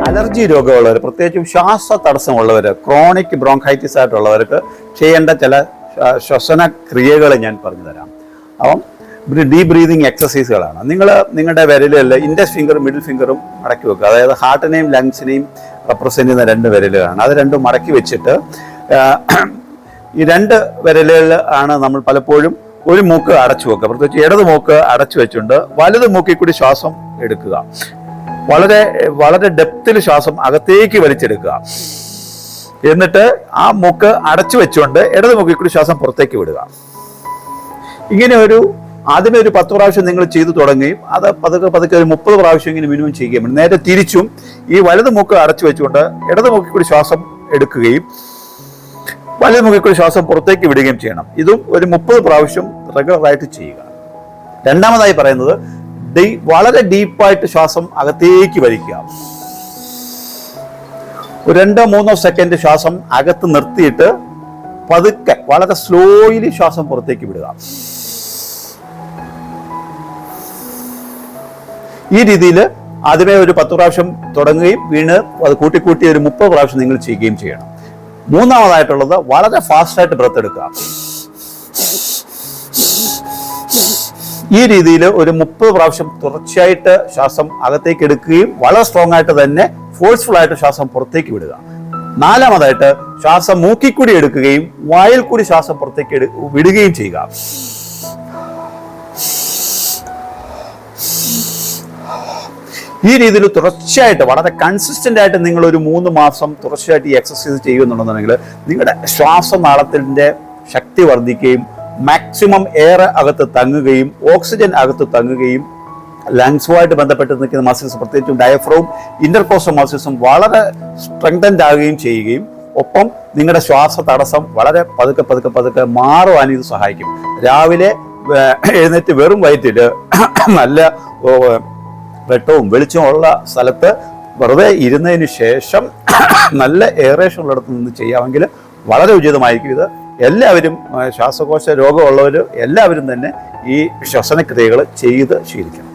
Allergy രോഗമുള്ളവർ, പ്രത്യേകിച്ചും ശ്വാസ തടസ്സമുള്ളവർ, chronic bronchitis ആയിട്ടുള്ളവർക്ക് ചെയ്യേണ്ട ചില ശ്വസന ക്രിയകൾ ഞാൻ പറഞ്ഞു തരാം. അപ്പം ഡീപ് ബ്രീതിങ് എക്സസൈസുകളാണ്. നിങ്ങൾ നിങ്ങളുടെ വിരലുകളിൽ ഇൻഡെക്സ് ഫിംഗറും മിഡിൽ ഫിംഗറും മടക്കി വെക്കുക. അതായത് ഹാർട്ടിനെയും ലങ്സിനെയും റെപ്രസെൻ്റ് ചെയ്യുന്ന രണ്ട് വിരലുകളാണ്. അത് രണ്ടും മടക്കി വെച്ചിട്ട് ഈ രണ്ട് വിരലുകളിൽ ആണ് നമ്മൾ പലപ്പോഴും ഒരു മൂക്ക് അടച്ചു വെക്കുക. പ്രത്യേകിച്ച് ഇടത് മൂക്ക് അടച്ചു വെച്ചുകൊണ്ട് വലത് മൂക്കിൽ കൂടി ശ്വാസം എടുക്കുക. വളരെ വളരെ ഡെപ്തിൽ ശ്വാസം അകത്തേക്ക് വലിച്ചെടുക്കുക. എന്നിട്ട് ആ മൂക്ക് അടച്ചു വെച്ചുകൊണ്ട് ഇടത് മൂക്കിൽ കൂടി ശ്വാസം പുറത്തേക്ക് വിടുക. ഇങ്ങനെ ആദ്യമേ ഒരു 10 പ്രാവശ്യം നിങ്ങൾ ചെയ്തു തുടങ്ങുകയും അത് പതുക്കെ ഒരു 30 പ്രാവശ്യം ഇങ്ങനെ മിനിമം ചെയ്യുകയും വേണം. നേരെ തിരിച്ചും ഈ വലത് മൂക്ക് അടച്ചു വെച്ചുകൊണ്ട് ഇടത് മൂക്കിൽ കൂടി ശ്വാസം എടുക്കുകയും വലത് മൂക്കിൽ കൂടി ശ്വാസം പുറത്തേക്ക് വിടുകയും ചെയ്യണം. ഇതും ഒരു 30 പ്രാവശ്യം റെഗുലറായിട്ട് ചെയ്യുക. രണ്ടാമതായി പറയുന്നത് വളരെ ഡീപ്പായിട്ട് ശ്വാസം അകത്തേക്ക് വലിക്കുക. ഒരു 2-3 സെക്കൻഡ് ശ്വാസം അകത്ത് നിർത്തിയിട്ട് പതുക്കെ വളരെ സ്ലോയിലി ശ്വാസം പുറത്തേക്ക് വിടുക. ഈ രീതിയിൽ ആദ്യമേ ഒരു 10 പ്രാവശ്യം തുടങ്ങുകയും വീണ് അത് കൂട്ടി ഒരു 30 പ്രാവശ്യം നിങ്ങൾ ചെയ്യുകയും ചെയ്യണം. മൂന്നാമതായിട്ടുള്ളത് വളരെ ഫാസ്റ്റായിട്ട് ബ്രത്ത് എടുക്കുക. ഈ രീതിയിൽ ഒരു 30 പ്രാവശ്യം തുടർച്ചയായിട്ട് ശ്വാസം അകത്തേക്ക് എടുക്കുകയും വളരെ സ്ട്രോങ് ആയിട്ട് തന്നെ ഫോഴ്സ്ഫുൾ ആയിട്ട് ശ്വാസം പുറത്തേക്ക് വിടുക. നാലാമതായിട്ട് ശ്വാസം മൂക്കിൽ കൂടി എടുക്കുകയും വായിൽ കൂടി ശ്വാസം പുറത്തേക്ക് വിടുകയും ചെയ്യുക. ഈ രീതിയിൽ തുടർച്ചയായിട്ട് വളരെ കൺസിസ്റ്റന്റ് ആയിട്ട് നിങ്ങൾ ഒരു 3 മാസം തുടർച്ചയായിട്ട് ഈ എക്സസൈസ് ചെയ്യുന്നുണ്ടെന്നുണ്ടെങ്കിൽ നിങ്ങളുടെ ശ്വാസനാളത്തിന്റെ ശക്തി വർദ്ധിക്കുകയും മാക്സിമം എയർ അകത്ത് തങ്ങുകയും ഓക്സിജൻ അകത്ത് തങ്ങുകയും ലങ്സുമായിട്ട് ബന്ധപ്പെട്ട് നിൽക്കുന്ന മസിൽസ്, പ്രത്യേകിച്ചും ഡയഫ്രോം, ഇന്റർകോസ്റ്റൽ മസിൽസും വളരെ സ്ട്രെങ്തൻഡ് ആകുകയും ചെയ്യുകയും ഒപ്പം നിങ്ങളുടെ ശ്വാസ തടസ്സം വളരെ പതുക്കെ മാറുവാൻ ഇത് സഹായിക്കും. രാവിലെ എഴുന്നേറ്റ് വെറും വയറ്റിൽ നല്ല വെട്ടവും വെളിച്ചവും ഉള്ള സ്ഥലത്ത് വെറുതെ ഇരുന്നതിന് ശേഷം നല്ല എയറേഷൻ ഉള്ളിടത്ത് നിന്ന് ചെയ്യാമെങ്കിൽ വളരെ ഉചിതമായിരിക്കും. ഇത് എല്ലാവരും ശ്വാസകോശ രോഗമുള്ളവർ എല്ലാവരും തന്നെ ഈ ശ്വസനക്രിയകൾ ചെയ്ത് ശീലിക്കണം.